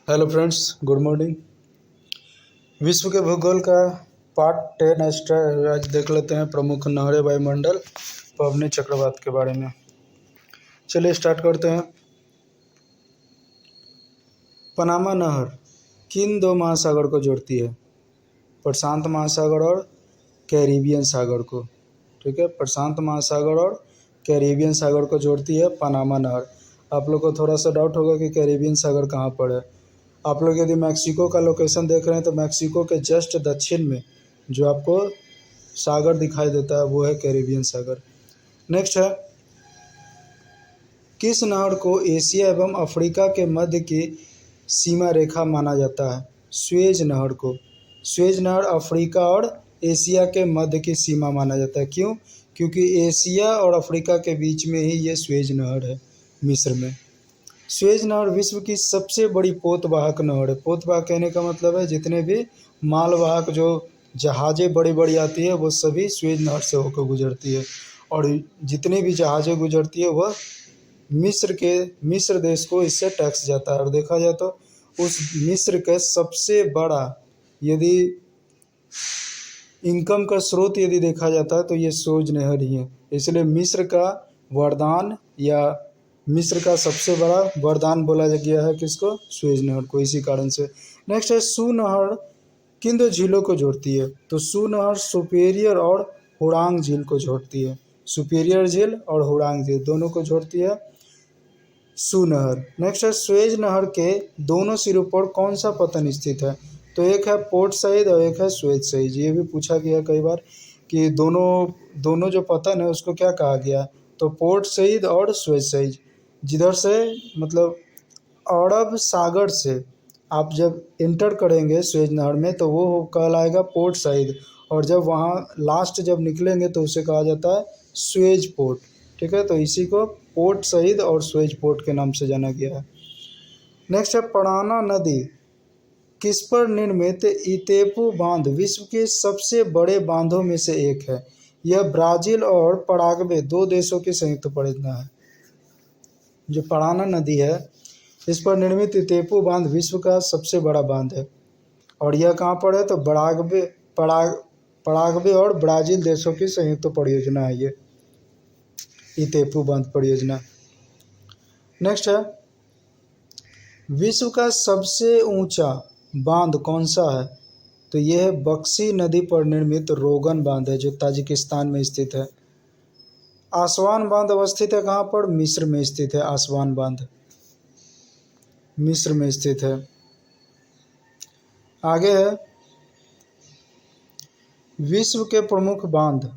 Hello friends, good morning. विश्व के भूगोल का पार्ट 10 आज देख लेते हैं प्रमुख नहरें वायुमंडल पवनी चक्रवात के बारे में। चलिए स्टार्ट करते हैं। पनामा नहर किन दो महासागर को जोड़ती है? प्रशांत महासागर और कैरिबियन सागर को। ठीक है, प्रशांत महासागर और कैरिबियन सागर को जोड़ती है पनामा नहर। आप लोग को थोड़ा सा डाउट होगा कि कैरिबियन सागर कहाँ पर है। आप लोग यदि मैक्सिको का लोकेशन देख रहे हैं तो मैक्सिको के जस्ट दक्षिण में जो आपको सागर दिखाई देता है वो है कैरिबियन सागर। नेक्स्ट है, किस नहर को एशिया एवं अफ्रीका के मध्य की सीमा रेखा माना जाता है? स्वेज नहर को। स्वेज नहर अफ्रीका और एशिया के मध्य की सीमा माना जाता है। क्यों? क्योंकि एशिया और अफ्रीका के बीच में ही ये स्वेज नहर है, मिस्र में। स्वेज नहर विश्व की सबसे बड़ी पोतवाहक नहर है। पोतवाहक कहने का मतलब है जितने भी मालवाहक जो जहाज़ें बड़ी बड़ी आती है वो सभी स्वेज नहर से होकर गुजरती है, और जितनी भी जहाज़ें गुजरती है वह मिस्र देश को इससे टैक्स जाता है। और देखा जाए तो उस मिस्र के सबसे बड़ा यदि इनकम का स्रोत यदि देखा जाता है तो ये स्वेज नहर ही है। इसलिए मिस्र का वरदान या मिस्र का सबसे बड़ा वरदान बोला गया है किसको? स्वेज नहर को, इसी कारण से। नेक्स्ट है, सू नहर किन दो झीलों को जोड़ती है? तो सू नहर सुपेरियर और हुड़ांग झील को जोड़ती है। सुपेरियर झील और हुड़ांग झील दोनों को जोड़ती है सू नहर। नेक्स्ट है, स्वेज नहर के दोनों सिरों पर कौन सा पतन स्थित है? तो एक है पोर्ट सईद और एक है स्वेज सईद। ये भी पूछा गया कई बार कि दोनों जो पतन है उसको क्या कहा गया? तो पोर्ट सईद और स्वेज सईद। जिधर से मतलब अरब सागर से आप जब इंटर करेंगे स्वेज नहर में तो वो कहलाएगा पोर्ट सईद, और जब वहाँ लास्ट जब निकलेंगे तो उसे कहा जाता है स्वेज पोर्ट। ठीक है, तो इसी को पोर्ट सईद और स्वेज पोर्ट के नाम से जाना गया है। नेक्स्ट है, पनामा नदी किस पर निर्मित इतेपू बांध विश्व के सबसे बड़े बांधों में से एक है? यह ब्राज़ील और पराग्वे दो देशों की संयुक्त परियोजना है। जो पनामा नदी है इस पर निर्मित इतेपू बांध विश्व का सबसे बड़ा बांध है, और यह कहाँ पर है? तो पराग्वे और ब्राज़ील देशों की संयुक्त परियोजना है ये इतेपू बांध परियोजना। नेक्स्ट है, विश्व का सबसे ऊंचा बांध कौन सा है? तो यह है बक्सी नदी पर निर्मित रोगन बांध है जो ताजिकिस्तान में स्थित है। आसवान बांध अवस्थित है कहाँ पर? मिस्र में स्थित है। आसवान बांध मिस्र में स्थित है। आगे है, विश्व के प्रमुख बांध।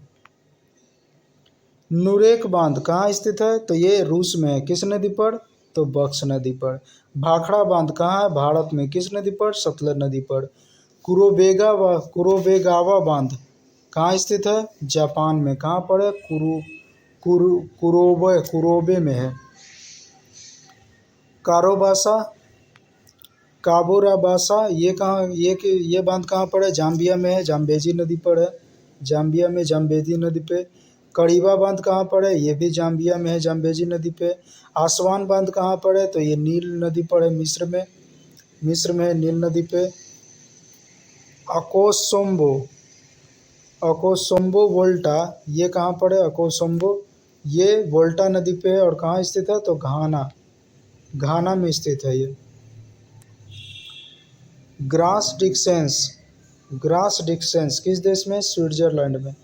नुरेक बांध कहाँ स्थित है? तो ये रूस में है। किस नदी पर? तो बक्स नदी पर। भाखड़ा बांध कहाँ है? भारत में। किस नदी पर? सतलज नदी पर। कुरोबेगावा बांध कहाँ स्थित है? जापान में। कहाँ पर है? कुरोबे में है। काबोराबासा ये बांध कहाँ पर है? जाम्बिया में है। जाम्बेजी नदी पर है। जाम्बिया में जाम्बेजी नदी पे। कड़ीबा बांध कहाँ पर है? ये भी जाम्बिया में है, जाम्बेजी नदी पे। आसवान बांध कहाँ पर है? तो ये नील नदी पर है, मिस्र में है, नील नदी पे। अकोसोम्बो वोल्टा ये कहाँ पर है? अकोसोम्बो ये वोल्टा नदी पे है, और कहाँ स्थित है? तो घाना में स्थित है ये। ग्रास डिक्सेंस किस देश में? स्विट्जरलैंड में।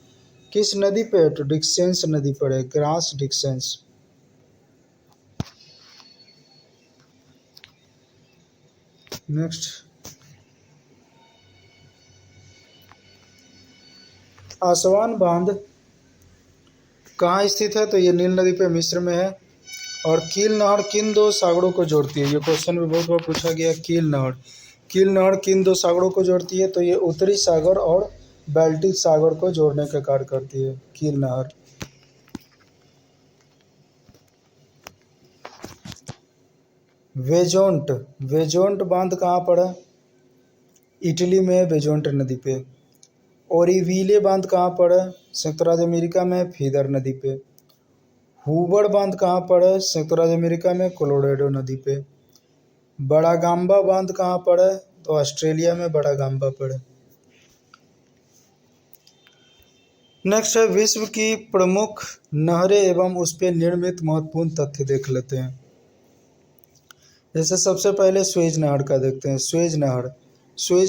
किस नदी पे है? तो डिक्सेंस नदी पर है, ग्रास डिक्सेंस। नेक्स्ट, आसवान बांध कहाँ स्थित है? तो ये नील नदी पे, मिस्र में है। और कील नहर किन दो सागरों को जोड़ती है? ये क्वेश्चन भी बहुत बार पूछा गया। कील नहर किन दो सागरों को जोड़ती है? तो ये उत्तरी सागर और बाल्टिक सागर को जोड़ने का कार्य करती है कील नहर। वेजोंट बांध कहाँ पर है? इटली में, वेजोंट नदी पे। ओरिविले बांध कहाँ पर है? संयुक्त राज्य अमेरिका में, फीदर नदी पे। हुबड़ बांध कहाँ पर है? संयुक्त राज्य अमेरिका में, कोलोराडो नदी पे। बड़ा गांबा बांध कहाँ पर है? तो ऑस्ट्रेलिया में बड़ा गांबा पर है। नेक्स्ट है विश्व की प्रमुख नहरें एवं उस पर निर्मित महत्वपूर्ण तथ्य देख लेते हैं। जैसे सबसे पहले स्वेज नहर का देखते हैं। स्वेज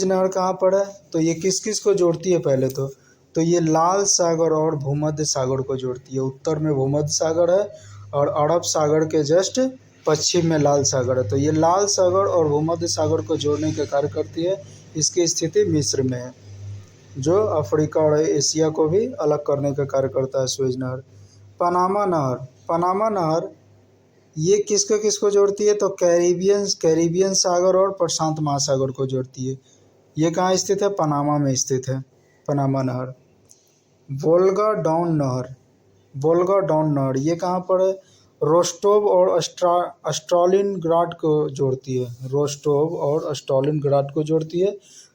नहर कहाँ पर है? तो ये किस किस को जोड़ती है? पहले तो ये लाल सागर और भूमध्य सागर को जोड़ती है। उत्तर में भूमध्य सागर है और अरब सागर के जस्ट पश्चिम में लाल सागर है। तो ये लाल सागर और भूमध्य सागर को जोड़ने का कार्य करती है। इसकी स्थिति मिस्र में है, जो अफ्रीका और एशिया को भी अलग करने का कार्य करता है स्वेज नहर। पनामा नहर ये किसको जोड़ती है? तो कैरिबियन सागर और प्रशांत महासागर को जोड़ती है। ये कहाँ स्थित है? पनामा में स्थित है पनामा नहर। वोल्गा डाउन नहर ये कहाँ पर है? रोस्टोव और स्टालिनग्राड को जोड़ती है।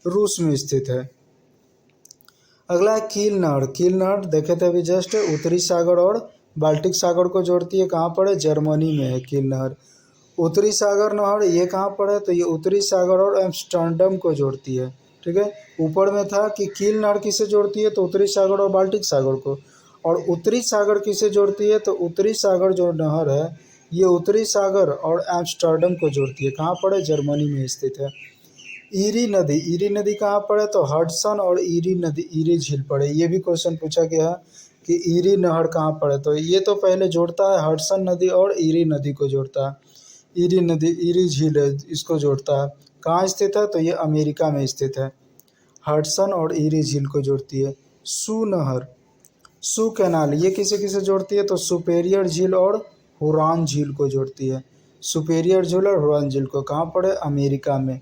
रूस में स्थित है। अगला है कील नहर देखे थे अभी जस्ट, उत्तरी सागर और बाल्टिक सागर को जोड़ती है। कहाँ पर है? जर्मनी में है कील नहर। उत्तरी सागर नहर ये कहाँ पर है? तो ये उत्तरी सागर और एम्स्टर्डम को जोड़ती है। ठीक है, ऊपर में था कि कील नहर किसे जोड़ती है? तो उत्तरी सागर और बाल्टिक सागर को। और उत्तरी सागर किसे जोड़ती है? तो उत्तरी सागर जो नहर है ये उत्तरी सागर और एम्स्टर्डम को जोड़ती है। कहाँ पर है? जर्मनी में स्थित है। ईरी नदी कहाँ पर है? तो हडसन और ईरी झील पर है। ये भी क्वेश्चन पूछा गया है कि ईरी नहर कहाँ पर है? तो ये तो पहले जोड़ता है हडसन नदी और ईरी नदी को जोड़ता है। ईरी झील है, इसको जोड़ता है। कहाँ स्थित है? तो ये अमेरिका में स्थित है। हडसन और ईरी झील को जोड़ती है। सू कैनाल ये किसे जोड़ती है? तो सुपेरियर झील और हुरान झील को जोड़ती है। सुपेरियर झील और हुरान झील को। कहाँ पर है? अमेरिका में।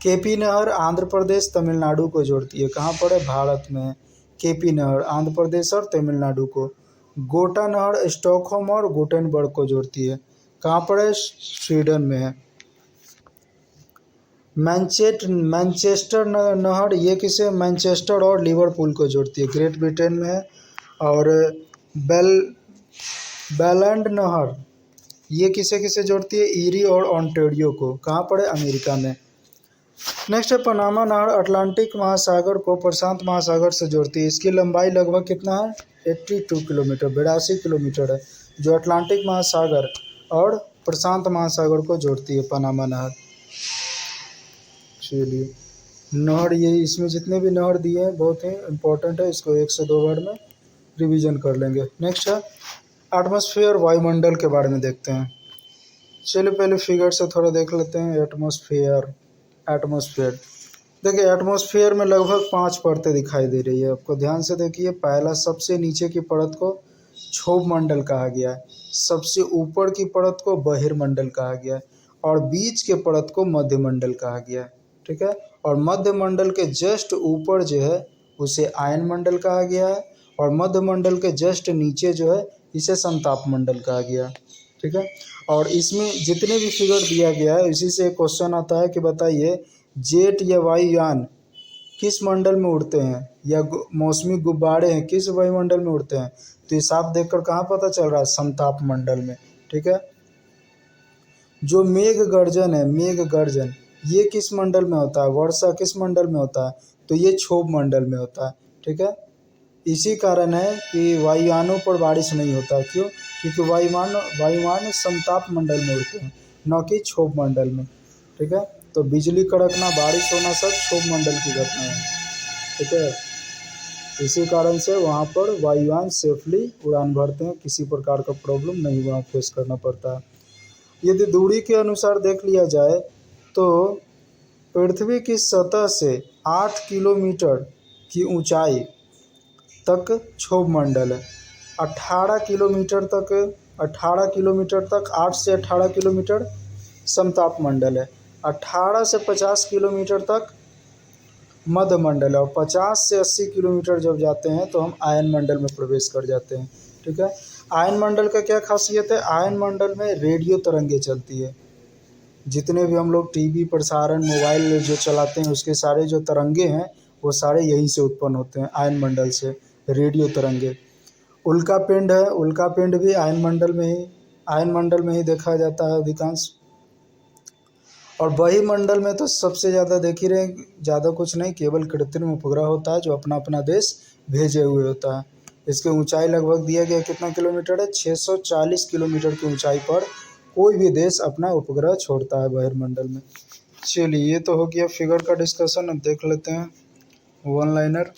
केपी नहर आंध्र प्रदेश तमिलनाडु को जोड़ती है। कहाँ पर है? भारत में है। केपी नहर आंध्र प्रदेश और तमिलनाडु को। गोटा नहर स्टॉकहोम और गुटेनबर्ग को जोड़ती है। कहाँ पर है? स्वीडन में है। मैनचेस्टर नहर ये किसे? मैनचेस्टर और लिवरपूल को जोड़ती है, ग्रेट ब्रिटेन में है। और बेलैंड नहर ये किसे जोड़ती है? ईरी और ओंटारियो को। कहाँ पर है? अमेरिका में। नेक्स्ट है पनामा नहर अटलांटिक महासागर को प्रशांत महासागर से जोड़ती है। इसकी लंबाई लगभग कितना है? 82 किलोमीटर, 82 किलोमीटर है, जो अटलांटिक महासागर और प्रशांत महासागर को जोड़ती है पनामा नहर। चलिए नहर ये इसमें जितने भी नहर दिए हैं बहुत ही इम्पोर्टेंट है, इसको 1 से 2 बार में रिवीजन कर लेंगे। नेक्स्ट है एटमॉस्फेयर, वायुमंडल के बारे में देखते हैं। चलिए पहले फिगर से थोड़ा देख लेते हैं। एटमॉस्फेयर देखिए, एटमॉस्फेयर में लगभग 5 परतें दिखाई दे रही है आपको। ध्यान से देखिए, पहला सबसे नीचे की परत को क्षोभ मंडल कहा गया है, सबसे ऊपर की परत को बहिर्मंडल कहा गया है और बीच के परत को मध्यमंडल कहा गया है। ठीक है, और मध्यमंडल के जस्ट ऊपर जो है उसे आयन मंडल कहा गया है और मध्यमंडल के जस्ट नीचे जो है इसे संताप मंडल कहा गया है। ठीक है, और इसमें जितने भी फिगर दिया गया है इसी से क्वेश्चन आता है कि बताइए जेट या वायुयान किस मंडल में उड़ते हैं, या मौसमी गुब्बारे हैं किस वायुमंडल में उड़ते हैं। तो ये साफ देखकर कहाँ पता चल रहा है? समताप मंडल में। ठीक है, जो मेघ गर्जन ये किस मंडल में होता है? वर्षा किस मंडल में होता है? तो ये क्षोभ मंडल में होता है। ठीक है, इसी कारण है कि वायुयानों पर बारिश नहीं होता। क्यों? क्योंकि वायुयान समताप मंडल में उड़ते हैं, न कि क्षोभ मंडल में। ठीक है, तो बिजली कड़कना, बारिश होना सब क्षोभ मंडल की घटना है। ठीक है, इसी कारण से वहाँ पर वायुयान सेफली उड़ान भरते हैं, किसी प्रकार का प्रॉब्लम नहीं वहाँ फेस करना पड़ता है। यदि दूरी के अनुसार देख लिया जाए तो पृथ्वी की सतह से 8 किलोमीटर की ऊंचाई तक क्षोभ मंडल है। 18 किलोमीटर तक 8 से 18 किलोमीटर समताप मंडल है। 18 से 50 किलोमीटर तक मध्य मंडल है और 50 से 80 किलोमीटर जब जाते हैं तो हम आयन मंडल में प्रवेश कर जाते हैं। ठीक है, आयन मंडल का क्या खासियत है? आयन मंडल में रेडियो तरंगे चलती है। जितने भी हम लोग टीवी प्रसारण मोबाइल जो चलाते हैं उसके सारे जो तरंगे हैं वो सारे यहीं से उत्पन्न होते हैं, आयन मंडल से, रेडियो तरंगे। उल्का पिंड है, उल्का पिंड भी आयन मंडल में ही देखा जाता है अधिकांश। और वायुमंडल में तो सबसे ज़्यादा देख ही रहे, ज़्यादा कुछ नहीं, केवल कृत्रिम उपग्रह होता है जो अपना अपना देश भेजे हुए होता है। इसकी ऊंचाई लगभग दिया गया कितना किलोमीटर है, 640 किलोमीटर की ऊंचाई पर कोई भी देश अपना उपग्रह छोड़ता है वायुमंडल में। चलिए, ये तो हो गया फिगर का डिस्कशन। अब देख लेते हैं वन लाइनर।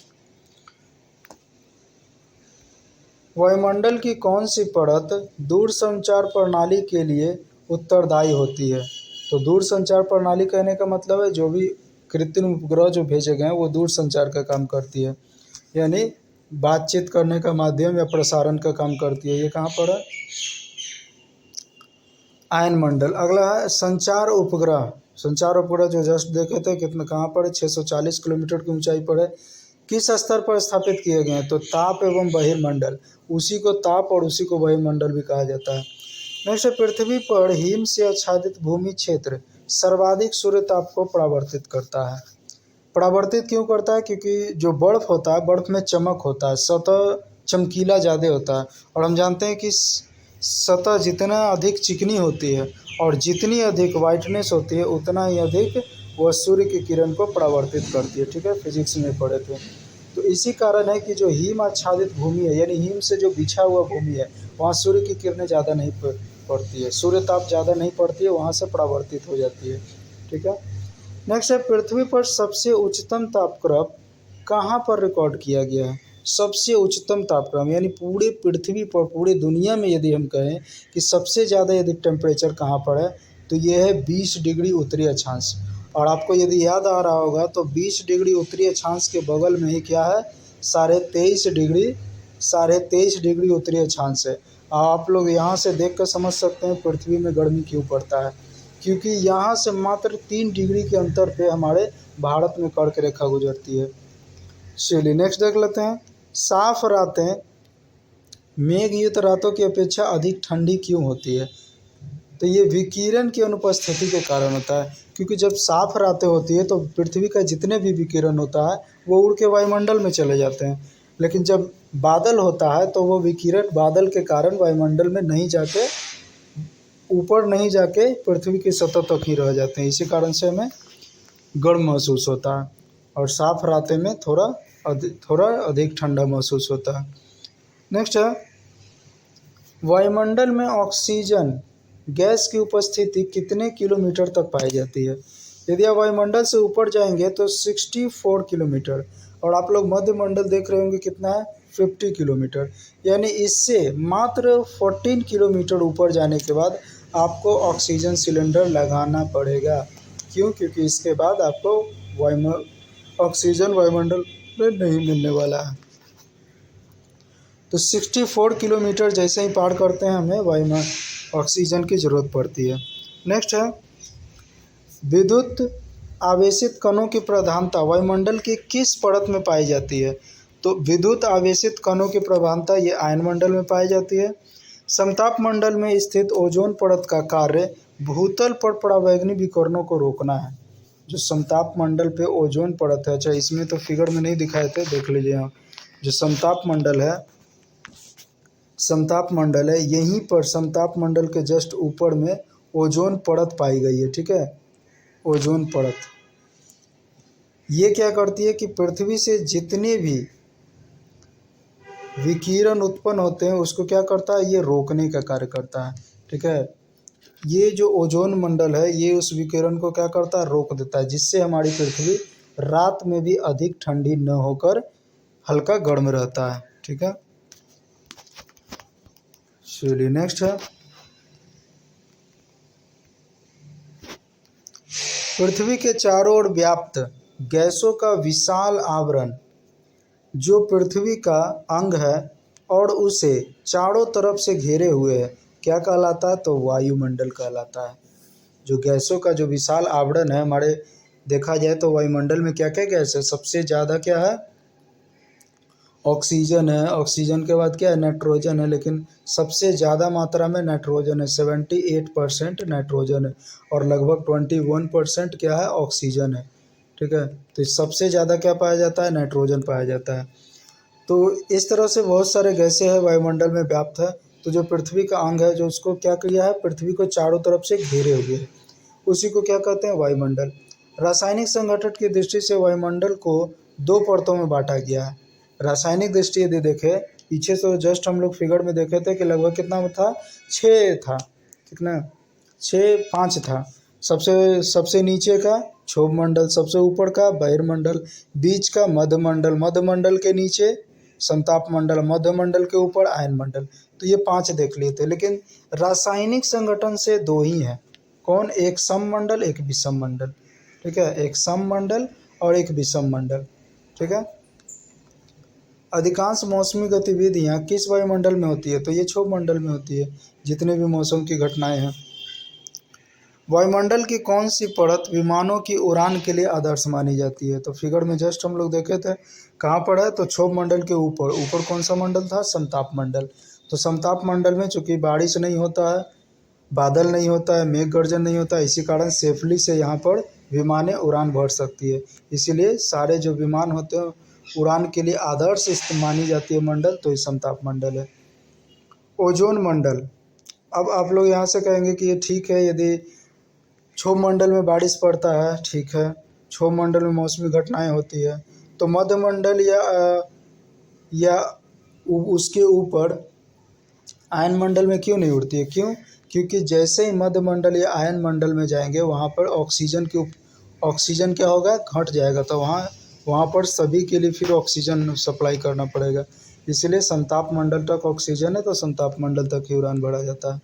वायुमंडल की कौन सी परत दूरसंचार प्रणाली के लिए उत्तरदायी होती है? तो दूरसंचार प्रणाली कहने का मतलब है जो भी कृत्रिम उपग्रह जो भेजे गए हैं वो दूरसंचार का काम करती है, यानी बातचीत करने का माध्यम या प्रसारण का काम करती है। ये कहाँ पर है? आयनमंडल। अगला है संचार उपग्रह। संचार उपग्रह जो जस्ट देखे थे कितना, कहाँ पर है? 640 किलोमीटर की ऊंचाई पर है। किस स्तर पर स्थापित किए गए हैं? तो ताप एवं बहिर्मंडल, उसी को ताप और उसी को वायुमंडल भी कहा जाता है। नेक्स्ट, पृथ्वी पर हिम से आच्छादित भूमि क्षेत्र सर्वाधिक सूर्य ताप को परावर्तित करता है। परावर्तित क्यों करता है? क्योंकि जो बर्फ होता है, बर्फ में चमक होता है, सतह चमकीला ज़्यादा होता है। और हम जानते हैं कि सतह जितना अधिक चिकनी होती है और जितनी अधिक वाइटनेस होती है उतना ही अधिक वह सूर्य की किरण को परावर्तित करती है। ठीक है, फिजिक्स में पढ़े थे। तो इसी कारण है कि जो हिम आच्छादित भूमि है, यानी हिम से जो बिछा हुआ भूमि है, वहाँ सूर्य की किरणें ज़्यादा नहीं पड़ती है, सूर्य ताप ज़्यादा नहीं पड़ती है, वहाँ से परावर्तित हो जाती है। ठीक है। नेक्स्ट है, पृथ्वी पर सबसे उच्चतम तापक्रम कहाँ पर रिकॉर्ड किया गया है? सबसे उच्चतम तापक्रम, यानी पूरे पृथ्वी पर, पूरे दुनिया में यदि हम कहें कि सबसे ज़्यादा यदि टेम्परेचर कहाँ पर है, तो ये है 20 डिग्री उत्तरी अक्षांश। और आपको यदि याद आ रहा होगा तो 20 डिग्री उत्तरी अक्षांश के बगल में ही क्या है? 23.5 डिग्री उत्तरी अक्षांश है। आप लोग यहाँ से देख कर समझ सकते हैं पृथ्वी में गर्मी क्यों पड़ता है, क्योंकि यहाँ से मात्र 3 डिग्री के अंतर पे हमारे भारत में कर्क रेखा गुजरती है। चलिए नेक्स्ट देख लेते हैं। साफ रातें मेघयुक्त रातों की अपेक्षा अधिक ठंडी क्यों होती है? तो ये विकिरण की अनुपस्थिति के कारण होता है, क्योंकि जब साफ रातें होती है तो पृथ्वी का जितने भी विकिरण होता है वो उड़ के वायुमंडल में चले जाते हैं, लेकिन जब बादल होता है तो वो विकिरण बादल के कारण वायुमंडल में नहीं जाके, ऊपर नहीं जाके पृथ्वी की सतह तक ही रह जाते हैं। इसी कारण से हमें गर्म महसूस होता है और साफ रातें में थोड़ा अधिक ठंडा महसूस होता है। नेक्स्ट है, वायुमंडल में ऑक्सीजन गैस की उपस्थिति कितने किलोमीटर तक पाई जाती है? यदि आप वायुमंडल से ऊपर जाएंगे तो 64 किलोमीटर, और आप लोग मध्यमंडल देख रहे होंगे कितना है? 50 किलोमीटर। यानी इससे मात्र 14 किलोमीटर ऊपर जाने के बाद आपको ऑक्सीजन सिलेंडर लगाना पड़ेगा। क्यों? क्योंकि इसके बाद आपको ऑक्सीजन वायुमंडल में नहीं मिलने वाला है। तो 64 किलोमीटर जैसे ही पार करते हैं हमें ऑक्सीजन की ज़रूरत पड़ती है। नेक्स्ट है, विद्युत आवेशित कणों की प्रधानता वायुमंडल की किस परत में पाई जाती है? तो विद्युत आवेशित कणों की प्रधानता ये आयनमंडल में पाई जाती है। समताप मंडल में स्थित ओजोन परत का कार्य भूतल पर परावैंगनी विकिरणों को रोकना है। जो समताप मंडल पे ओजोन परत है, अच्छा इसमें तो फिगर में नहीं दिखाए थे, देख लीजिए यहाँ। जो समताप मंडल है, यहीं पर समताप मंडल के जस्ट ऊपर में ओजोन परत पाई गई है। ठीक है, ओजोन परत ये क्या करती है कि पृथ्वी से जितने भी विकिरण उत्पन्न होते हैं उसको क्या करता है? ये रोकने का कार्य करता है। ठीक है, ये जो ओजोन मंडल है ये उस विकिरण को क्या करता है? रोक देता है, जिससे हमारी पृथ्वी रात में भी अधिक ठंडी न होकर हल्का गर्म रहता है। ठीक है, चलिए नेक्स्ट है, पृथ्वी के चारों ओर व्याप्त गैसों का विशाल आवरण जो पृथ्वी का अंग है और उसे चारों तरफ से घेरे हुए है, क्या कहलाता है? तो वायुमंडल कहलाता है। जो गैसों का जो विशाल आवरण है हमारे, देखा जाए तो वायुमंडल में क्या क्या गैस है? सबसे ज़्यादा क्या है? ऑक्सीजन है। ऑक्सीजन के बाद क्या है? नाइट्रोजन है, लेकिन सबसे ज़्यादा मात्रा में नाइट्रोजन है, 78% नाइट्रोजन है, और लगभग 21% क्या है? ऑक्सीजन है। ठीक है, तो सबसे ज़्यादा क्या पाया जाता है? नाइट्रोजन पाया जाता है। तो इस तरह से बहुत सारे गैसें हैं वायुमंडल में व्याप्त है। तो जो पृथ्वी का अंग है, जो उसको क्या किया है? पृथ्वी को चारों तरफ से घेरे हुए है, उसी को क्या कहते हैं, वायुमंडल। रासायनिक संगठन की दृष्टि से वायुमंडल को 2 परतों में बांटा गया है। रासायनिक दृष्टि यदि देखें, पीछे तो जस्ट हम लोग फिगर में देखे थे कि लगभग कितना था, 6 था, कितना 6 5 था। सबसे सबसे नीचे का क्षोभ मंडल, सबसे ऊपर का बहिर्मंडल, बीच का मध्यमंडल, मध्यमंडल के नीचे संताप मंडल, मध्यमंडल के ऊपर आयन मंडल। तो ये 5 देख लिए थे, लेकिन रासायनिक संगठन से 2 ही हैं। कौन, एक सम मंडल, एक विषम मंडल। ठीक है, एक सम मंडल और एक विषम मंडल। ठीक है। अधिकांश मौसमी गतिविधियां किस वायुमंडल में होती है, तो ये क्षोभ मंडल में होती है, जितने भी मौसम की घटनाएं हैं। वायुमंडल की कौन सी परत विमानों की उड़ान के लिए आदर्श मानी जाती है, तो फिगर में जस्ट हम लोग देखे थे, कहाँ पर है, तो क्षोभ मंडल के ऊपर। ऊपर कौन सा मंडल था, समताप मंडल। तो समताप मंडल में चूंकि बारिश नहीं होता है, बादल नहीं होता है, मेघ गर्जन नहीं होता है, इसी कारण सेफली से यहाँ पर विमानें उड़ान भर सकती है। इसीलिए सारे जो विमान होते हैं उड़ान के लिए आदर्श मानी जाती है मंडल, तो ये समताप मंडल है। ओजोन मंडल, अब आप लोग यहाँ से कहेंगे कि ये ठीक है यदि क्षोभ मंडल में बारिश पड़ता है, ठीक है, क्षोभ मंडल में मौसमी घटनाएं होती है, तो मध्यमंडल या उसके ऊपर आयन मंडल में क्यों नहीं उड़ती है, क्यों, क्योंकि जैसे ही मध्यमंडल या आयन मंडल में जाएंगे वहाँ पर ऑक्सीजन क्या होगा, घट जाएगा, तो वहाँ पर सभी के लिए फिर ऑक्सीजन सप्लाई करना पड़ेगा। इसलिए संताप मंडल तक ऑक्सीजन है, तो संताप मंडल तक ही उड़ान बढ़ा जाता है।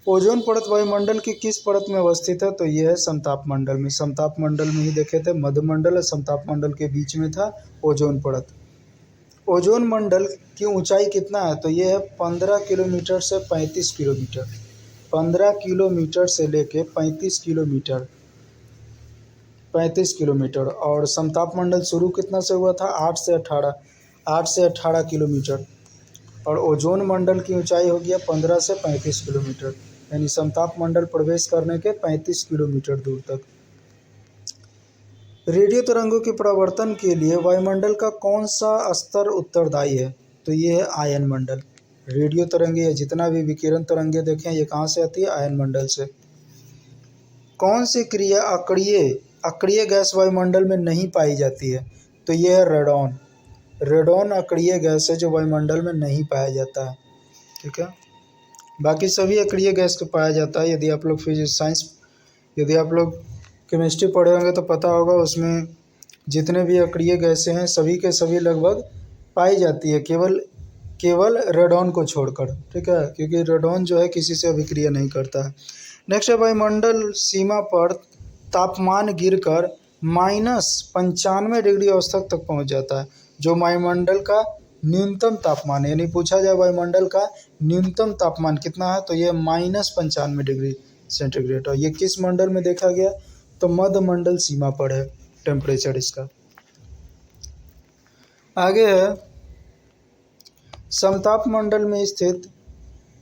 ओजोन परत वायुमंडल की किस परत में अवस्थित है, तो यह है समताप मंडल में। समताप मंडल में ही देखे थे, मध्यमंडल और समताप मंडल के बीच में था ओजोन परत। ओजोन मंडल की ऊंचाई कितना है, तो यह है 15 किलोमीटर से 35 किलोमीटर। 15 किलोमीटर से लेके 35 किलोमीटर, 35 किलोमीटर। और समताप मंडल शुरू कितना से हुआ था, 8 से 18 किलोमीटर। और ओजोन मंडल की ऊंचाई हो गया 15 से 35 किलोमीटर, यानी समताप मंडल प्रवेश करने के 35 किलोमीटर दूर तक। रेडियो तरंगों के परावर्तन के लिए वायुमंडल का कौन सा स्तर उत्तरदायी है, तो ये है आयन मंडल। रेडियो तरंगे या जितना भी विकिरण तरंगे देखें, ये कहाँ से आती है, आयन मंडल से। कौन सी क्रिया अक्रिय गैस वायुमंडल में नहीं पाई जाती है, तो ये है रेडॉन। रेडॉन अक्रिय गैस है जो वायुमंडल में नहीं पाया जाता है। ठीक है, बाकी सभी अक्रिय गैस को पाया जाता है। यदि आप लोग फिजिक्स साइंस, यदि आप लोग केमिस्ट्री पढ़े होंगे तो पता होगा, उसमें जितने भी अक्रिय गैसें हैं सभी के सभी लगभग पाई जाती है, केवल रेडॉन को छोड़कर। ठीक है, क्योंकि रेडॉन जो है किसी से अभिक्रिया नहीं करता है। नेक्स्ट है, वायुमंडल सीमा पर तापमान गिरकर -95 डिग्री औसत तक पहुंच जाता है, जो वायुमंडल का न्यूनतम तापमान है। यानी पूछा जाए वायुमंडल का न्यूनतम तापमान कितना है, तो ये -95 डिग्री सेंटीग्रेड। और ये किस मंडल में देखा गया, तो मध्यमंडल सीमा पर है टेम्परेचर इसका। आगे है, समताप मंडल में स्थित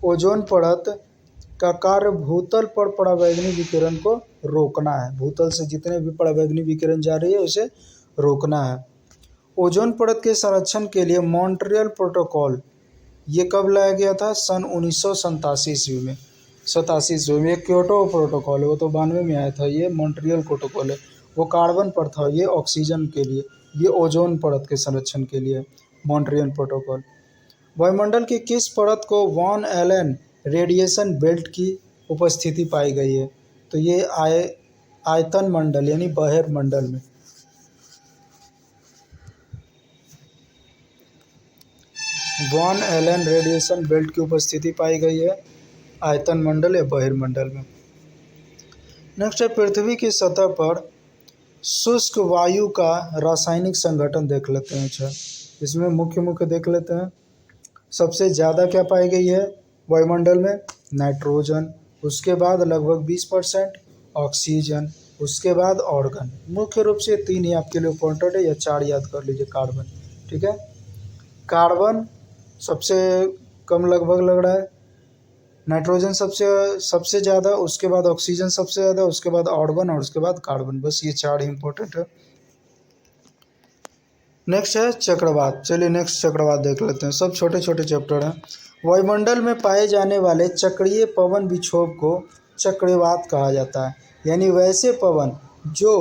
ओजोन परत का कार्य भूतल पर पराबैंगनी विकिरण को रोकना है। भूतल से जितने भी पराबैंगनी विकिरण जा रही है उसे रोकना है। ओजोन परत के संरक्षण के लिए मॉन्ट्रियल प्रोटोकॉल ये कब लाया गया था, सन 1987 ईस्वी में। 87 ईस्वी में। एक क्योटो प्रोटोकॉल है, वो तो 92 में आया था। ये मॉन्ट्रियल प्रोटोकॉल है, वो कार्बन पर था, ये ऑक्सीजन के लिए, ये ओजोन परत के संरक्षण के लिए मॉन्ट्रियल प्रोटोकॉल। वायुमंडल की किस परत को वॉन एलन रेडिएशन बेल्ट की उपस्थिति पाई गई है, तो ये आयतन मंडल यानी बहिर्मंडल में। वॉन एलन रेडिएशन बेल्ट की उपस्थिति पाई गई है आयतन मंडल या बहिर्मंडल में। नेक्स्ट है, पृथ्वी की सतह पर शुष्क वायु का रासायनिक संगठन देख लेते हैं। अच्छा, इसमें मुख्य देख लेते हैं। सबसे ज़्यादा क्या पाई गई है वायुमंडल में, नाइट्रोजन, उसके बाद लगभग 20% ऑक्सीजन, उसके बाद ऑर्गन। मुख्य रूप से 3 ही आपके लिए इम्पोर्टेंट है, या 4 याद कर लीजिए। कार्बन, ठीक है, कार्बन सबसे कम लगभग लग रहा है, नाइट्रोजन सबसे ज़्यादा, उसके बाद ऑक्सीजन सबसे ज़्यादा, उसके बाद ऑर्गन और उसके बाद कार्बन। बस ये 4 ही इम्पोर्टेंट है। नेक्स्ट है चक्रवात। चलिए नेक्स्ट चक्रवात देख लेते हैं। सब छोटे छोटे चैप्टर हैं। वायुमंडल में पाए जाने वाले चक्रीय पवन विक्षोभ को चक्रवात कहा जाता है। यानी वैसे पवन जो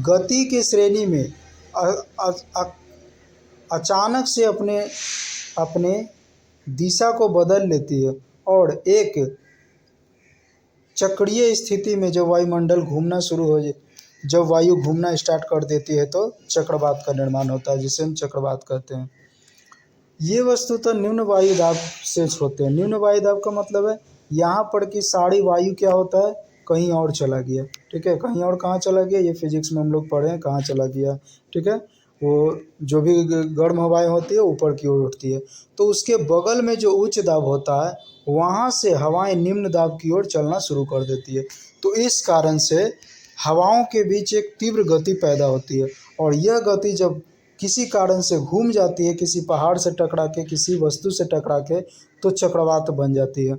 गति की श्रेणी में अचानक से अपने अपने दिशा को बदल लेती है और एक चक्रीय स्थिति में जब वायुमंडल घूमना शुरू हो जाए, जब वायु घूमना स्टार्ट कर देती है तो चक्रवात का निर्माण होता है, जिसे हम चक्रवात कहते हैं। ये वस्तुतः निम्न वायु दाब से होते हैं। निम्न वायु दाब का मतलब है यहाँ पर कि सारी वायु क्या होता है, कहीं और चला गया। ठीक है, कहीं और कहाँ चला गया, ये फिजिक्स में हम लोग पढ़े हैं, कहाँ चला गया। ठीक है, वो जो भी गर्म हवाएं होती है ऊपर की ओर उठती है, तो उसके बगल में जो उच्च दाब होता है वहाँ से हवाएं निम्न दाब की ओर चलना शुरू कर देती है। तो इस कारण से हवाओं के बीच एक तीव्र गति पैदा होती है, और यह गति जब किसी कारण से घूम जाती है, किसी पहाड़ से टकरा के, किसी वस्तु से टकरा के, तो चक्रवात बन जाती है।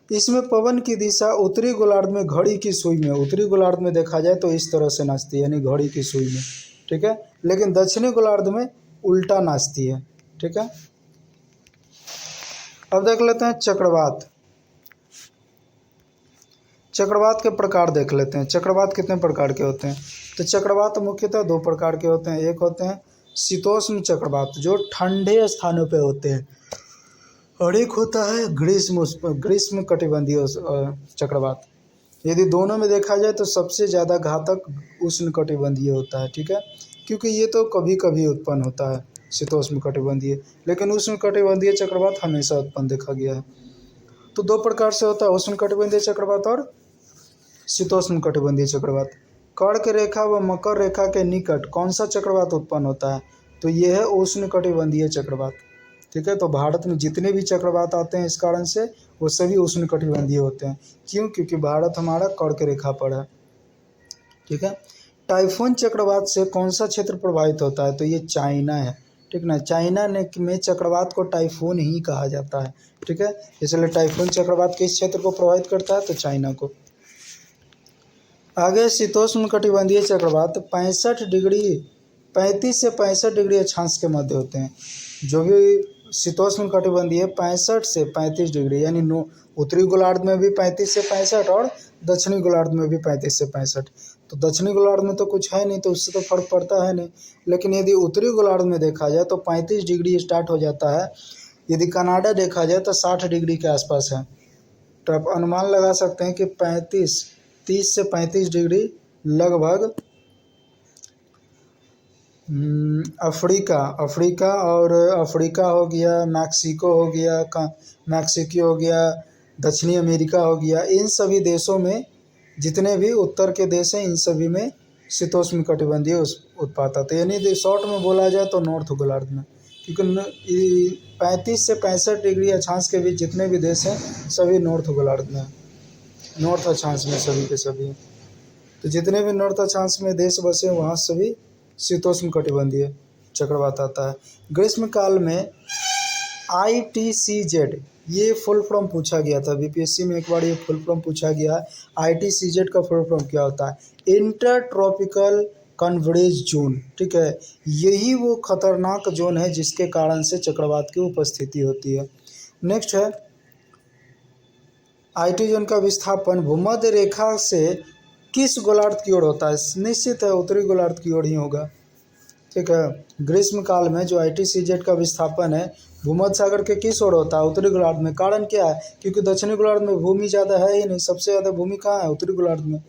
इसमें पवन की दिशा उत्तरी गोलार्ध में घड़ी की सुई में, उत्तरी गोलार्ध में देखा जाए तो इस तरह से नाचती है, यानी घड़ी की सुई में। ठीक है, लेकिन दक्षिणी गोलार्ध में उल्टा नाचती है। ठीक है, अब देख लेते हैं चक्रवात। चक्रवात के प्रकार देख लेते हैं। चक्रवात कितने प्रकार के होते हैं? तो चक्रवात मुख्यतः दो प्रकार के होते हैं। एक होते हैं शीतोष्ण चक्रवात, जो ठंडे स्थानों पे होते हैं, और एक होता है ग्रीष्म कटिबंधीय चक्रवात। यदि दोनों में देखा जाए तो सबसे ज़्यादा घातक उष्ण कटिबंधीय होता है। ठीक है, क्योंकि ये तो कभी कभी उत्पन्न होता है शीतोष्ण कटिबंधीय, लेकिन उष्ण कटिबंधीय चक्रवात हमेशा उत्पन्न देखा गया है। तो दो प्रकार से होता है, उष्ण कटिबंधीय चक्रवात और शीतोष्ण कटिबंधीय चक्रवात। कर्क रेखा व मकर रेखा के निकट कौन सा चक्रवात उत्पन्न होता है? तो ये है उष्ण कटिबंधीय चक्रवात। ठीक है, तो भारत में जितने भी चक्रवात आते हैं इस कारण से वो सभी उष्ण कटिबंधीय होते हैं। क्यों? क्योंकि भारत हमारा कर्क रेखा पर है। ठीक है, टाइफून चक्रवात से कौन सा क्षेत्र प्रभावित होता है? तो ये चाइना है। ठीक ना, चाइना में चक्रवात को टाइफून ही कहा जाता है। ठीक है, इसलिए टाइफून चक्रवात किस क्षेत्र को प्रभावित करता है? तो चाइना को। आगे शीतोष्ण कटिबंधीय चक्रवात 35 से 65 डिग्री अक्षांश के मध्य होते हैं। जो भी शीतोष्ण कटिबंधीय 65 से 35 डिग्री, यानी उत्तरी गोलार्ध में भी 35 से 65 और दक्षिणी गोलार्ध में भी 35 से 65। तो दक्षिणी गोलार्ध में तो कुछ है नहीं, तो उससे तो फर्क पड़ता है नहीं। लेकिन यदि उत्तरी गोलार्ध में देखा जाए तो 35 डिग्री स्टार्ट हो जाता है। यदि कनाडा देखा जाए तो 60 डिग्री के आसपास है। तो आप अनुमान लगा सकते हैं कि 30 से 35 डिग्री लगभग अफ्रीका और अफ्रीका हो गया, मैक्सिको हो गया, मैक्सिको हो गया, दक्षिणी अमेरिका हो गया, इन सभी देशों में जितने भी उत्तर के देश हैं इन सभी में शीतोष्ण कटिबंधीय उत्पात आता है। यानी शॉर्ट में बोला जाए तो नॉर्थ गोलार्ध में, क्योंकि 35 से 65 डिग्री अक्षांश के बीच जितने भी देश हैं सभी नॉर्थ गोलार्ध में, नॉर्थ अक्षांश में सभी के सभी। तो जितने भी नॉर्थ अक्षांश में देश बसे वहाँ सभी शीतोष्ण कटिबंधीय चक्रवात आता है। ग्रीष्म काल में ITCZ, ये फुल फॉर्म पूछा गया था बीपीएससी में एक बार, ये फुल फॉर्म पूछा गया। ITCZ का फुल फॉर्म क्या होता है? Inter tropical convergence zone. ठीक है, यही वो खतरनाक जोन है जिसके कारण से चक्रवात की उपस्थिति होती है। नेक्स्ट है IT जोन का विस्थापन भूमध्य रेखा से किस गोलार्ध की ओर होता है? निश्चित है उत्तरी गोलार्ध की ओर ही होगा। ठीक है, ग्रीष्म काल में जो ITCZ का विस्थापन है भूमध्य सागर के किस ओर होता है? उत्तरी गोलार्ध में। कारण क्या है? क्योंकि दक्षिणी गोलार्ध में भूमि ज़्यादा है ही नहीं, सबसे ज़्यादा भूमि कहाँ है? उत्तरी गोलार्ध में।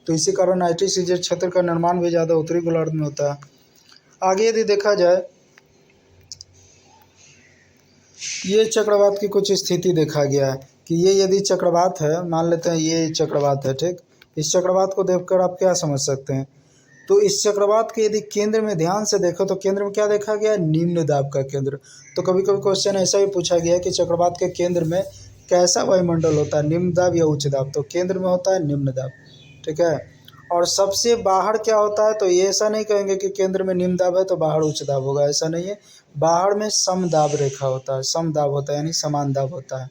तो इसी कारण ITCZ क्षेत्र का निर्माण भी ज़्यादा उत्तरी गोलार्ध में होता है। आगे यदि देखा जाए, ये चक्रवात की कुछ स्थिति देखा गया है कि ये यदि चक्रवात है, मान लेते हैं ये चक्रवात है। ठीक, इस चक्रवात को देखकर आप क्या समझ सकते हैं? तो इस चक्रवात के यदि केंद्र में ध्यान से देखो तो केंद्र में क्या देखा गया? निम्न दाब का केंद्र। तो कभी कभी क्वेश्चन ऐसा भी पूछा गया है कि चक्रवात के केंद्र में कैसा वायुमंडल होता है, निम्न दाब या उच्च दाब? तो केंद्र में होता है निम्न दाब। ठीक है, और सबसे बाहर क्या होता है? तो ये ऐसा नहीं कहेंगे कि केंद्र में निम्न दाब है तो बाहर उच्च दाब होगा, ऐसा नहीं है। बाहर में समदाब रेखा होता है, समदाब होता है यानी समान दाब होता है।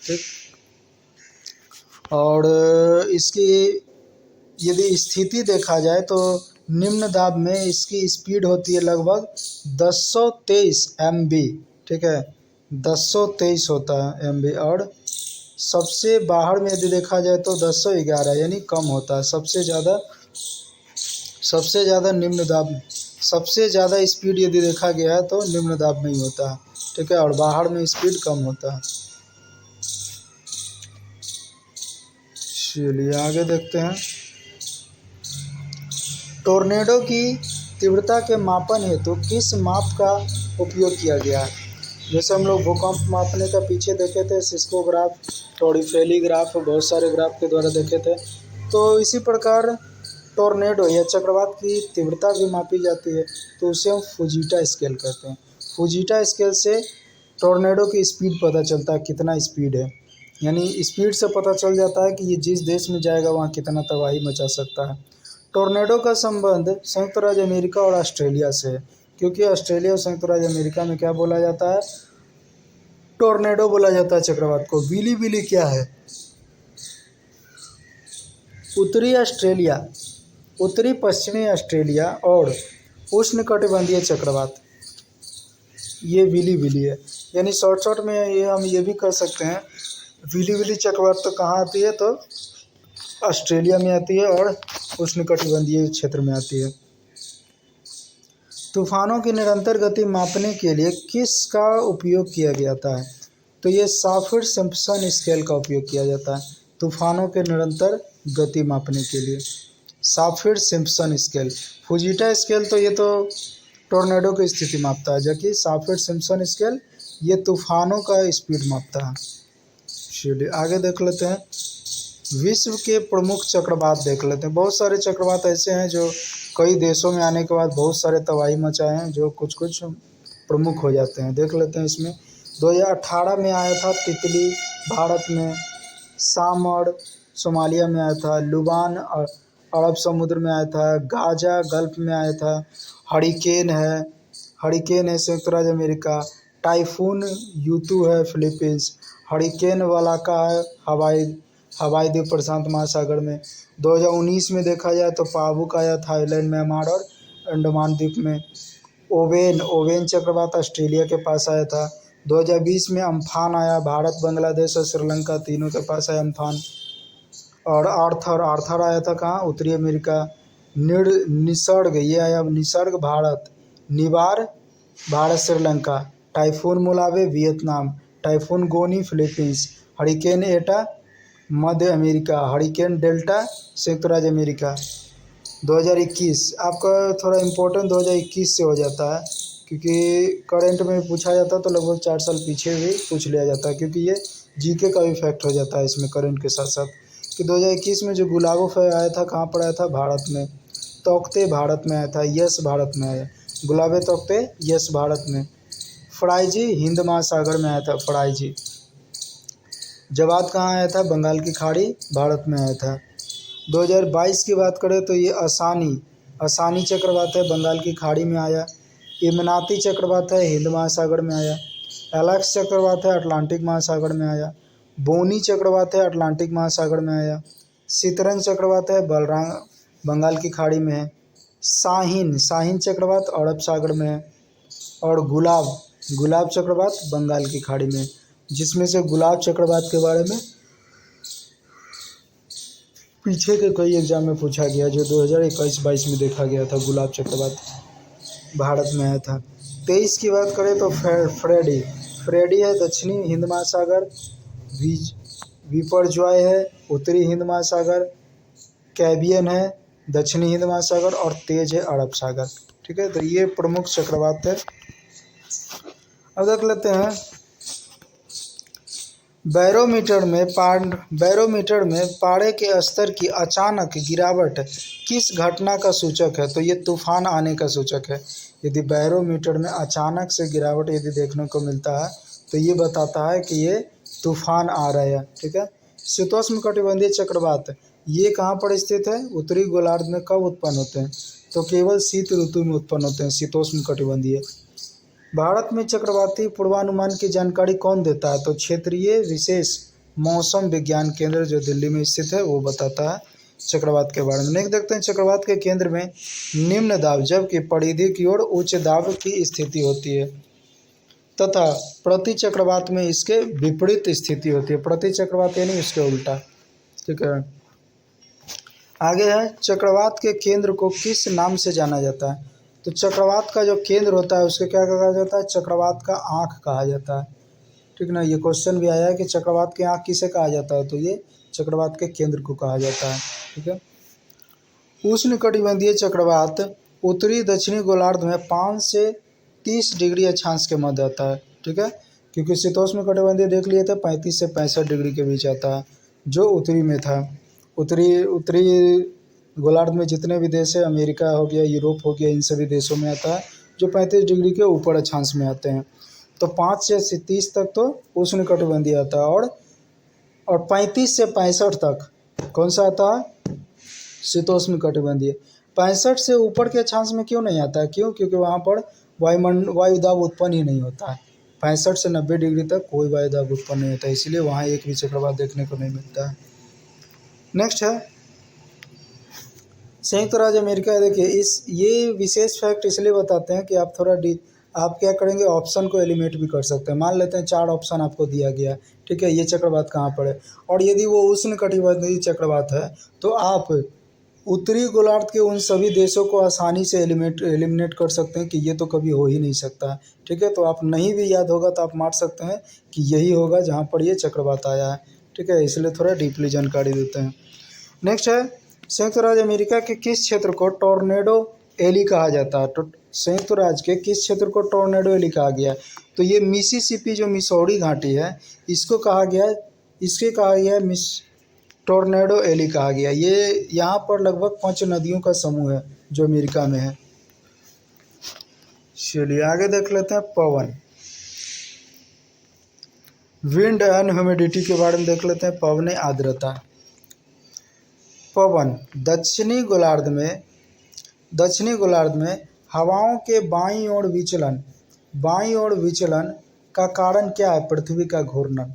ठीक, और इसकी यदि स्थिति देखा जाए तो निम्न दाब में इसकी स्पीड होती है लगभग 1023 MB। ठीक है, 1023 होता है MB, और सबसे बाहर में यदि देखा जाए तो 1011 यानी कम होता है। सबसे ज़्यादा निम्न दाब, सबसे ज़्यादा स्पीड यदि देखा गया है तो निम्न दाब में ही होता है, ठीक है, और बाहर में स्पीड कम होता है। चलिए आगे देखते हैं। टोर्नेडो की तीव्रता के मापन हेतु किस माप का उपयोग किया गया है? जैसे हम लोग भूकंप मापने का पीछे देखे थे, सिस्मोग्राफ, टोरिफेली ग्राफ, बहुत सारे ग्राफ के द्वारा देखे थे। तो इसी प्रकार टोर्नेडो या चक्रवात की तीव्रता भी मापी जाती है, तो उसे हम फुजीटा स्केल कहते हैं। फुजीटा स्केल से टोर्नेडो की स्पीड पता चलता है, कितना स्पीड है, यानी स्पीड से पता चल जाता है कि ये जिस देश में जाएगा वहाँ कितना तबाही मचा सकता है। टोर्नेडो का संबंध संयुक्त राज्य अमेरिका और ऑस्ट्रेलिया से है, क्योंकि ऑस्ट्रेलिया और संयुक्त राज्य अमेरिका में क्या बोला जाता है? टोर्नेडो बोला जाता है चक्रवात को। विली विली क्या है? उत्तरी ऑस्ट्रेलिया, उत्तरी पश्चिमी ऑस्ट्रेलिया और उष्णकटिबंधीय चक्रवात, ये विली विली है। यानी शॉर्ट में ये हम ये भी कर सकते हैं, विली विली चक्रवात तो कहाँ आती है? तो ऑस्ट्रेलिया में आती है और उष्णकटिबंधीय क्षेत्र में आती है। तूफानों की निरंतर गति मापने के लिए किसका उपयोग किया जाता है? तो ये साफिर सिम्पसन स्केल का उपयोग किया जाता है तूफानों के निरंतर गति मापने के लिए, साफिर सिम्पसन स्केल। फुजीटा स्केल तो ये तो टोर्नेडो की स्थिति मापता है, जबकि साफिर सिम्पसन स्केल ये तूफानों का स्पीड मापता है। चलिए आगे देख लेते हैं। विश्व के प्रमुख चक्रवात देख लेते हैं। बहुत सारे चक्रवात ऐसे हैं जो कई देशों में आने के बाद बहुत सारे तबाही मचाए हैं, जो कुछ कुछ प्रमुख हो जाते हैं। देख लेते हैं। इसमें 2018 में आया था तितली भारत में, सामर सोमालिया में आया था, लुबान अरब समुद्र में आया था, गाजा गल्फ में आया था, हरिकेन है संयुक्त राज्य अमेरिका, टाइफून यूतू है फिलीपींस, हरिकेन वालाका है हवाई द्वीप प्रशांत महासागर में। 2019 में देखा जाए तो पावुक आया थाईलैंड, म्यांमार और अंडमान द्वीप में। ओवेन चक्रवात ऑस्ट्रेलिया के पास आया था। 2020 में अम्फान आया, भारत बांग्लादेश और श्रीलंका तीनों के पास आया अम्फान। और आर्थर आया था कहाँ? उत्तरी अमेरिका। निसर्ग ये आया, Nisarga Bharat, Nivar Bharat Sri Lanka, typhoon Molave Vietnam, typhoon Goni Philippines, hurricane Eta मध्य अमेरिका, हरिकेन डेल्टा संयुक्त राज्य अमेरिका। 2021 आपका थोड़ा इम्पोर्टेंट 2021 से हो जाता है, क्योंकि करंट में पूछा जाता है तो लगभग 4 साल पीछे भी पूछ लिया जाता है, क्योंकि ये जीके का भी फैक्ट हो जाता है इसमें करंट के साथ साथ। कि 2021 में जो गुलाबो आया था कहाँ पर आया था? भारत में। तोकते भारत में आया था, यस भारत में आया। गुलाबे तोकते यस भारत में। फड़ाईजी हिंद महासागर में आया था, फड़ाईजी। जवाद कहाँ आया था? बंगाल की खाड़ी भारत में आया था। 2022 की बात करें तो ये असानी चक्रवात है, बंगाल की खाड़ी में आया। इमनाती चक्रवात है, हिंद महासागर में आया। एलेक्स चक्रवात है, अटलांटिक महासागर में आया। बोनी चक्रवात है, अटलांटिक महासागर में आया। सितरन चक्रवात है, बंगाल की खाड़ी में है। शाहीन चक्रवात अरब सागर में है। और गुलाब चक्रवात बंगाल की खाड़ी में, जिसमें से गुलाब चक्रवात के बारे में पीछे के कई एग्जाम में पूछा गया, जो 2021-22 में देखा गया था। गुलाब चक्रवात भारत में आया था। 23 की बात करें तो फ्रेडी है, दक्षिणी हिंद महासागर। विपरजॉय है, उत्तरी हिंद महासागर। कैबियन है, दक्षिणी हिंद महासागर। और तेज है, अरब सागर। ठीक है, तो ये प्रमुख चक्रवात है। अब देख लेते हैं। बैरोमीटर में पारे के स्तर की अचानक गिरावट किस घटना का सूचक है? तो ये तूफान आने का सूचक है। यदि बैरोमीटर में अचानक से गिरावट यदि देखने को मिलता है तो ये बताता है कि ये तूफान आ रहा है। ठीक है। शीतोष्ण कटिबंधीय चक्रवात ये कहाँ पर स्थित है? उत्तरी गोलार्ध में। कब उत्पन्न होते हैं? तो केवल शीत ऋतु में उत्पन्न होते हैं शीतोष्ण कटिबंधीय। भारत में चक्रवाती पूर्वानुमान की जानकारी कौन देता है? तो क्षेत्रीय विशेष मौसम विज्ञान केंद्र जो दिल्ली में स्थित है वो बताता है चक्रवात के बारे में। नेक्स्ट देखते हैं। चक्रवात के केंद्र में निम्न दाब जबकि परिधि की ओर उच्च दाब की स्थिति होती है। तथा प्रति चक्रवात में इसके विपरीत स्थिति होती है। प्रति चक्रवात यानी इसके उल्टा। ठीक है, आगे है चक्रवात के केंद्र को किस नाम से जाना जाता है। तो चक्रवात का जो केंद्र होता है उसके क्या कहा जाता है, चक्रवात का आँख कहा जाता है। ठीक ना, ये क्वेश्चन भी आया है कि चक्रवात के आँख किसे कहा जाता है, तो ये चक्रवात के केंद्र को कहा जाता है। ठीक है, उष्णकटिबंधीय चक्रवात उत्तरी दक्षिणी गोलार्ध में 5 से 30 डिग्री अक्षांश के मध्य आता है। ठीक है, क्योंकि शीतोष्ण कटिबंधीय देख लिए थे 35 से 65 डिग्री के बीच आता है, जो उत्तरी में था। उत्तरी गोलार्ध में जितने भी देश है, अमेरिका हो गया, यूरोप हो गया, इन सभी देशों में आता है, जो 35 डिग्री के ऊपर अक्षांश में आते हैं। तो 5 से 30 तक तो उष्णकटिबंधीय आता है, और 35 से 65 तक कौन सा आता है, शीतोष्ण कटिबंधीय। 65 से ऊपर के अक्षांश में क्यों नहीं आता है, क्योंकि वहाँ पर वायुदाब उत्पन्न ही नहीं होता है। 65 से 90 डिग्री तक कोई वायुदाब उत्पन्न नहीं होता है, इसलिए वहाँ एक भी चक्रवात देखने को नहीं मिलता है। नेक्स्ट है संयुक्त राज्य अमेरिका। देखिए ये विशेष फैक्ट इसलिए बताते हैं कि आप थोड़ा आप क्या करेंगे, ऑप्शन को एलिमिनेट भी कर सकते हैं। मान लेते हैं 4 ऑप्शन आपको दिया गया, ठीक है, ये चक्रवात कहाँ पर है, और यदि वो उष्णकटिबंधीय चक्रवात है तो आप उत्तरी गोलार्ध के उन सभी देशों को आसानी से एलिमिनेट कर सकते हैं कि ये तो कभी हो ही नहीं सकता। ठीक है, तो आप नहीं भी याद होगा तो आप मार सकते हैं कि यही होगा जहाँ पर ये चक्रवात आया है। ठीक है, इसलिए थोड़ा डीपली जानकारी देते हैं। नेक्स्ट है संयुक्त राज्य अमेरिका के किस क्षेत्र को टॉर्नेडो एली कहा जाता है। तो संयुक्त राज्य के किस क्षेत्र को टॉर्नेडो एली कहा गया, तो ये मिसिसिपी जो मिसौरी घाटी है इसको कहा गया, इसके कहा गया टॉर्नेडो एली कहा गया। ये यहाँ पर लगभग 5 नदियों का समूह है जो अमेरिका में है। चलिए आगे देख लेते हैं पवन, विंड एंड ह्यूमिडिटी के बारे में देख लेते हैं। पवन आर्द्रता। पवन दक्षिणी गोलार्ध में हवाओं के बाईं ओर विचलन का कारण क्या है, पृथ्वी का घूर्णन।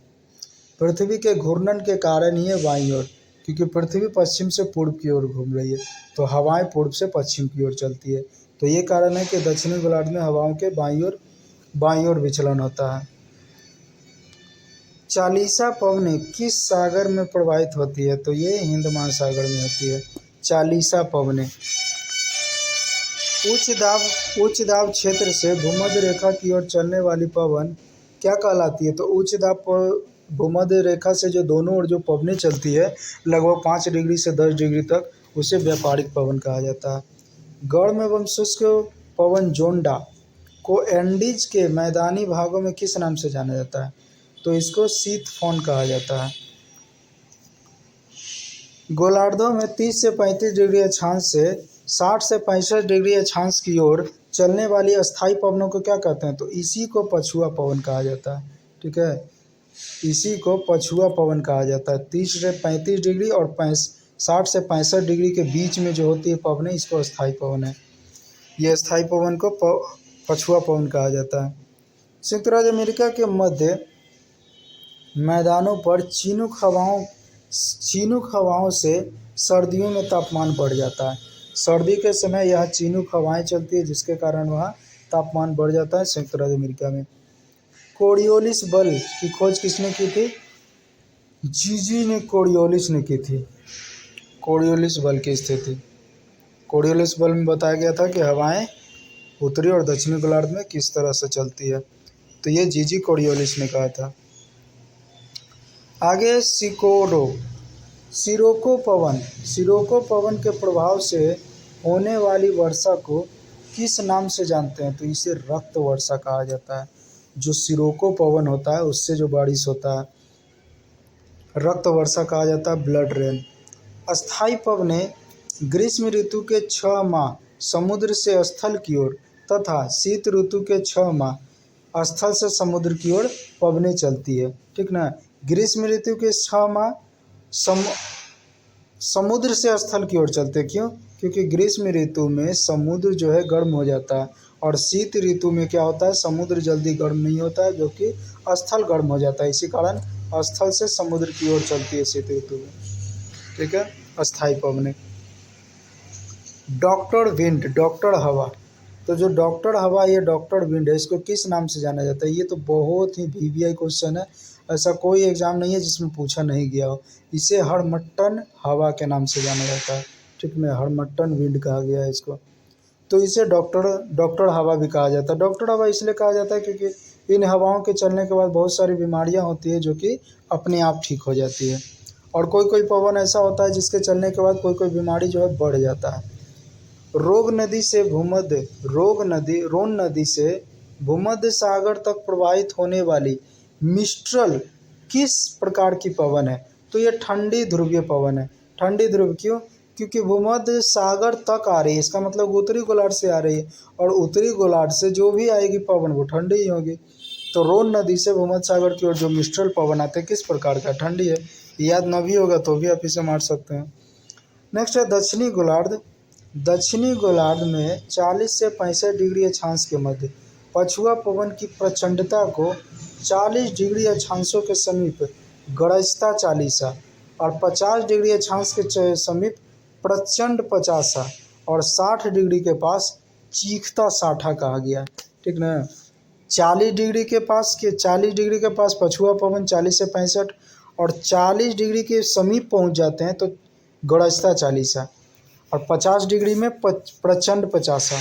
पृथ्वी के घूर्णन के कारण ही है बाईं ओर, क्योंकि पृथ्वी पश्चिम से पूर्व की ओर घूम रही है, तो हवाएं पूर्व से पश्चिम की ओर चलती है। तो ये कारण है कि दक्षिणी गोलार्ध में हवाओं के बाईं ओर विचलन होता है। चालीसा पवनें किस सागर में प्रवाहित होती है, तो ये हिंद महासागर में होती है। चालीसा पवनें उच्च दाब क्षेत्र से भूमध्य रेखा की ओर चलने वाली पवन क्या कहलाती है। तो उच्च दाब भूमध्य रेखा से जो दोनों ओर जो पवनें चलती है लगभग 5 डिग्री से 10 डिग्री तक, उसे व्यापारिक पवन कहा जाता है। गर्म एवं शुष्क पवन जोंडा को एंडीज के मैदानी भागों में किस नाम से जाना जाता है, तो इसको शीत फोन कहा जाता है। गोलार्धों में 30 से 35 डिग्री अक्षांश से 60 से 65 डिग्री अक्षांश की ओर चलने वाली अस्थायी पवनों को क्या कहते हैं, तो इसी को पछुआ पवन कहा जाता है। ठीक है, इसी को पछुआ पवन कहा जाता है। 30 से 35 डिग्री और 60 से 65 डिग्री के बीच में जो होती है पवनें, इसको अस्थायी पवन है। ये अस्थायी पवन को पछुआ पवन कहा जाता है। संयुक्त राज्य अमेरिका के मध्य मैदानों पर चीनुक हवाओं से सर्दियों में तापमान बढ़ जाता है। सर्दी के समय यह चीनुक हवाएं चलती है, जिसके कारण वहाँ तापमान बढ़ जाता है संयुक्त राज्य अमेरिका में। कोरियोलिस बल की खोज किसने की थी, जीजी ने कोरियोलिस ने की थी। कोरियोलिस बल की स्थिति, कोरियोलिस बल में बताया गया था कि हवाएं उत्तरी और दक्षिणी गोलार्ध में किस तरह से चलती है, तो ये जीजी कोरियोलिस ने कहा था। आगे सिरोको पवन के प्रभाव से होने वाली वर्षा को किस नाम से जानते हैं, तो इसे रक्त वर्षा कहा जाता है। जो सिरोको पवन होता है उससे जो बारिश होता है रक्त वर्षा कहा जाता है, ब्लड रेन। अस्थायी पवनें ग्रीष्म ऋतु के 6 माह समुद्र से स्थल की ओर तथा शीत ऋतु के 6 माह स्थल से समुद्र की ओर पवनें चलती है। ठीक ना, ग्रीष्म ऋतु के 6 माह समुद्र से स्थल की ओर चलते, क्योंकि ग्रीष्म ऋतु में समुद्र जो है गर्म हो जाता है, और शीत ऋतु में क्या होता है, समुद्र जल्दी गर्म नहीं होता है, जो कि स्थल गर्म हो जाता है। इसी कारण स्थल से समुद्र की ओर चलती है शीत ऋतु में। ठीक है, अस्थायी पवनें। डॉक्टर विंड, डॉक्टर हवा तो जो डॉक्टर हवा, ये डॉक्टर विंड है, इसको किस नाम से जाना जाता है? ये तो बहुत ही वीवीआई क्वेश्चन है, ऐसा कोई एग्जाम नहीं है जिसमें पूछा नहीं गया हो। इसे हड़मट्टन हवा के नाम से जाना जाता है, ठीक है, हड़मट्टन विंड कहा गया है इसको। तो इसे डॉक्टर डॉक्टर हवा भी कहा जाता है। डॉक्टर हवा इसलिए कहा जाता है क्योंकि इन हवाओं के चलने के बाद बहुत सारी बीमारियां होती है जो कि अपने आप ठीक हो जाती है। और कोई कोई पवन ऐसा होता है जिसके चलने के बाद कोई कोई बीमारी जो है बढ़ जाता है। रोन नदी से भूमध्य सागर तक प्रवाहित होने वाली मिस्ट्रल किस प्रकार की पवन है? तो ये ठंडी ध्रुवीय पवन है। ठंडी ध्रुव क्यों? क्योंकि भूमध्य सागर तक आ रही है, इसका मतलब उत्तरी गोलार्ध से आ रही है, और उत्तरी गोलार्ध से जो भी आएगी पवन वो ठंडी ही होगी। तो रोन नदी से भूमध्य सागर की ओर जो मिस्ट्रल पवन आते हैं किस प्रकार का? ठंडी है। याद न भी होगा तो भी आप इसे मार सकते हैं। नेक्स्ट है दक्षिणी गोलार्ध। दक्षिणी गोलार्ध में 40 से 65 डिग्री अक्षांश के मध्य पछुआ पवन की प्रचंडता को 40 डिग्री अक्षांशों के समीप गरजता चालीसा और 50 डिग्री अक्षांश के समीप प्रचंड पचासा और 60 डिग्री के पास चीखता साठा कहा गया, ठीक ना। 40 डिग्री के पास पछुआ पवन 40 से 65 और 40 डिग्री के समीप पहुंच जाते हैं तो गरजता चालीसा, और 50 डिग्री में प्रचंड पचासा,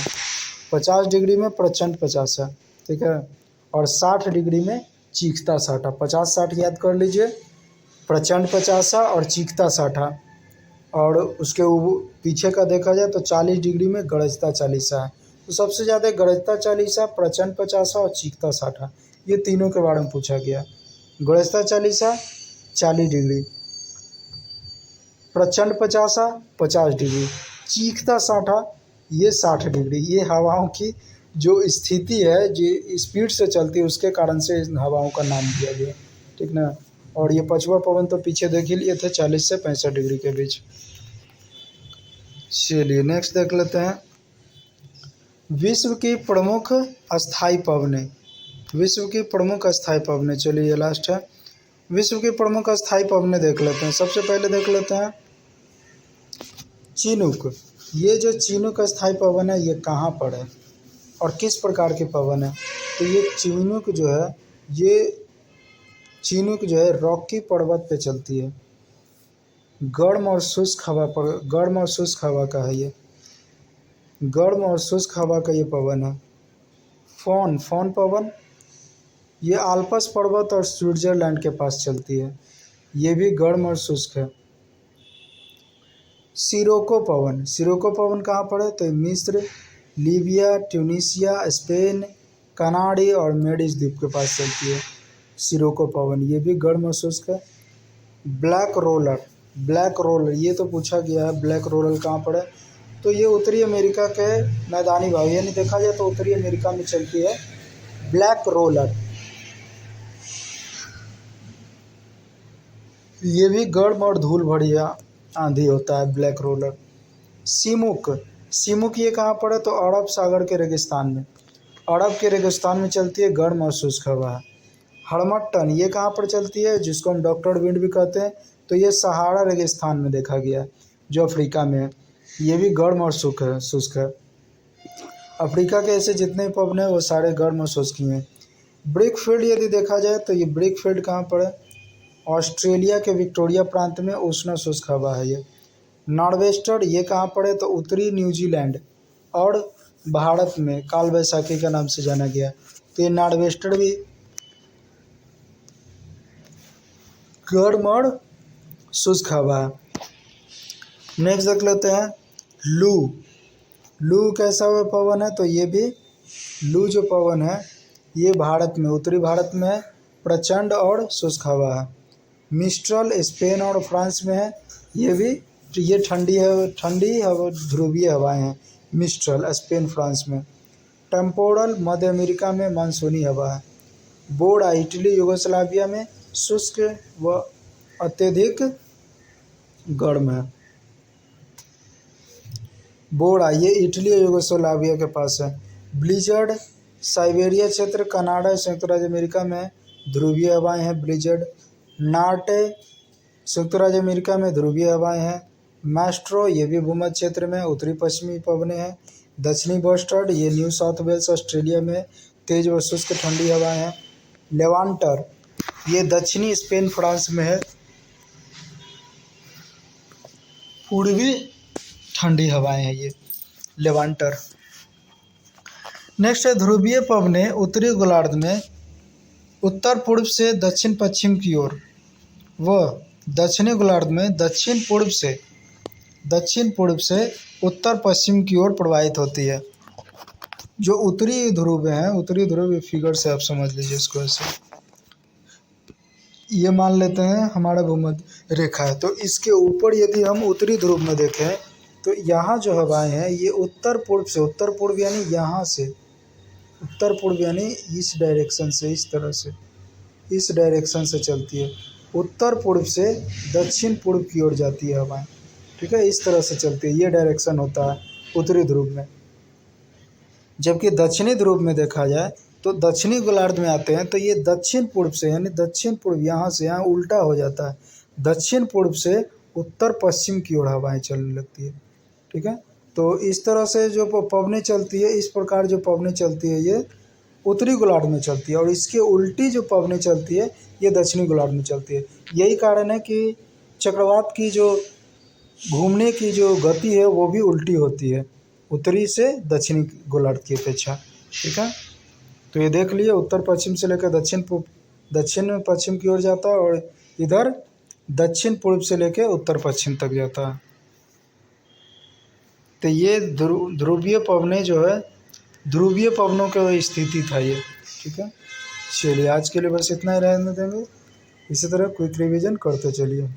50 डिग्री में प्रचंड पचासा, ठीक है, और 60 डिग्री में चीखता साठा। 50-60 याद कर लीजिए, प्रचंड पचासा और चीखता साठा। और उसके पीछे का देखा जाए तो 40 डिग्री में गरजता चालीसा है। तो सबसे ज़्यादा गरजता चालीसा, प्रचंड पचासा और चीखता साठा, ये तीनों के बारे में पूछा गया। गरजता चालीसा 40 डिग्री, प्रचंड पचासा 50 डिग्री, चीखता साठा ये 60 डिग्री। ये हवाओं की जो स्थिति है, जो स्पीड से चलती है, उसके कारण से इन हवाओं का नाम दिया गया, ठीक ना। और ये पछुआ पवन तो पीछे देख ही लिए थे, 40 से 65 डिग्री के बीच। चलिए नेक्स्ट देख लेते हैं। विश्व की प्रमुख अस्थायी पवनें। विश्व की प्रमुख अस्थायी पवनें, चलिए ये लास्ट है। विश्व की प्रमुख अस्थायी पवनें देख लेते हैं। सबसे पहले देख लेते हैं चिनूक। ये जो चिनूक अस्थायी पवन है ये कहाँ पर है और किस प्रकार के पवन है? तो ये चिनूक जो है रॉकी पर्वत पे चलती है। गर्म और शुष्क हवा का है ये, गर्म और शुष्क हवा का ये पवन है। फोन पवन ये आल्प्स पर्वत और स्विट्जरलैंड के पास चलती है, ये भी गर्म और शुष्क है। सिरोको पवन कहाँ पर है? तो मिस्र, लीबिया, ट्यूनीशिया, स्पेन, कनाडी और मेडिस द्वीप के पास चलती है सिरोको पवन, ये भी गर्म और शुष्क है। ब्लैक रोलर ये तो पूछा गया है, ब्लैक रोलर कहाँ पर है? तो ये उत्तरी अमेरिका के मैदानी भाग, यानी देखा जाए तो उत्तरी अमेरिका में चलती है ब्लैक रोलर, ये भी गर्म और धूल भरी आंधी होता है ब्लैक रोलर। सीमुक ये कहाँ पर है? तो अरब सागर के रेगिस्तान में, अरब के रेगिस्तान में चलती है, गर्म और शुष्क हवा है। हड़मट्टन ये कहाँ पर चलती है, जिसको हम डॉक्टर विंड भी कहते हैं? तो ये सहारा रेगिस्तान में देखा गया है जो अफ्रीका में है, ये भी गर्म और शुष्क है। अफ्रीका के ऐसे जितने पवन हैं वो सारे गर्म और शुष्क ही हैं। ब्रिकफील्ड यदि देखा जाए तो ये ब्रिकफील्ड कहाँ पर है? ऑस्ट्रेलिया के विक्टोरिया प्रांत में उष्ण शुष्क हवा है ये। नॉर्वेस्टर ये कहाँ पर है? तो उत्तरी न्यूजीलैंड और भारत में काल बैसाखी के नाम से जाना गया, तो ये नॉर्वेस्टर भी गर्म और शुष्क हवा है। नेक्स्ट देख लेते हैं लू कैसा हुआ पवन है? तो ये भी लू जो पवन है ये भारत में, उत्तरी भारत में है, प्रचंड और शुष्क हवा है। मिस्ट्रल स्पेन और फ्रांस में है, ये ठंडी हवा ध्रुवीय हवाएं हैं। मिस्ट्रल स्पेन फ्रांस में। टेम्पोरल मध्य अमेरिका में मानसूनी हवा है। बोड़ा इटली यूगोस्लाविया में शुष्क व अत्यधिक गर्म है। बोड़ा ये इटली और यूगोस्लाविया के पास है। ब्लिजर्ड साइबेरिया क्षेत्र, कनाडा, संयुक्त राज्य अमेरिका में ध्रुवीय हवाएं हैं। ब्लिजर्ड नार्टे संयुक्त राज्य अमेरिका में ध्रुवीय हवाएं हैं। मैस्ट्रो ये भी भूमध्य क्षेत्र में उत्तरी पश्चिमी पवनें हैं। दक्षिणी बस्टर्ड ये न्यू साउथ वेल्स ऑस्ट्रेलिया में तेज व शुष्क ठंडी हवाएं हैं। लेवांटर ये दक्षिणी स्पेन फ्रांस में है, पूर्वी ठंडी हवाएं हैं ये लेवांटर। नेक्स्ट है ध्रुवीय पवनें उत्तरी गोलार्ध में उत्तर पूर्व से दक्षिण पश्चिम की ओर व दक्षिणी गोलार्ध में दक्षिण पूर्व से उत्तर पश्चिम की ओर प्रवाहित होती है। जो उत्तरी ध्रुव हैं, उत्तरी ध्रुव फिगर से आप समझ लीजिए इसको ऐसे, ये मान लेते हैं हमारा भूमध्य रेखा है, तो इसके ऊपर यदि हम उत्तरी ध्रुव में देखें तो यहाँ जो हवाएं हैं ये उत्तर पूर्व यानी यहाँ से उत्तर पूर्व यानी इस डायरेक्शन से, इस तरह से इस डायरेक्शन से चलती है। उत्तर पूर्व से दक्षिण पूर्व की ओर जाती है हवाएं, ठीक है, इस तरह से चलती है। ये डायरेक्शन होता है उत्तरी ध्रुव में। जबकि दक्षिणी ध्रुव में देखा जाए तो दक्षिणी गोलार्ध में आते हैं तो ये दक्षिण पूर्व से यानी दक्षिण पूर्व यहाँ से यहाँ उल्टा हो जाता है। दक्षिण पूर्व से उत्तर पश्चिम की ओर हवाएं चलने लगती है, ठीक है। तो इस तरह से जो पवनें चलती है, इस प्रकार जो पवनें चलती है ये उत्तरी गोलार्ध में चलती है, और इसके उल्टी जो पवनें चलती है ये दक्षिणी गोलार्ध में चलती है। यही कारण है कि चक्रवात की जो घूमने की जो गति है वो भी उल्टी होती है उत्तरी से दक्षिणी गोलार्ध की अपेक्षा, ठीक है। तो ये देख लिए उत्तर पश्चिम से लेकर दक्षिण पश्चिम की ओर जाता है, और इधर दक्षिण पूर्व से लेकर उत्तर पश्चिम तक जाता है। तो ये ध्रुवीय पवनें जो है, ध्रुवीय पवनों की स्थिति था ये, ठीक है। चलिए आज के लिए बस इतना ही रहने देंगे, इसी तरह क्विक रिवीजन करते चलिए।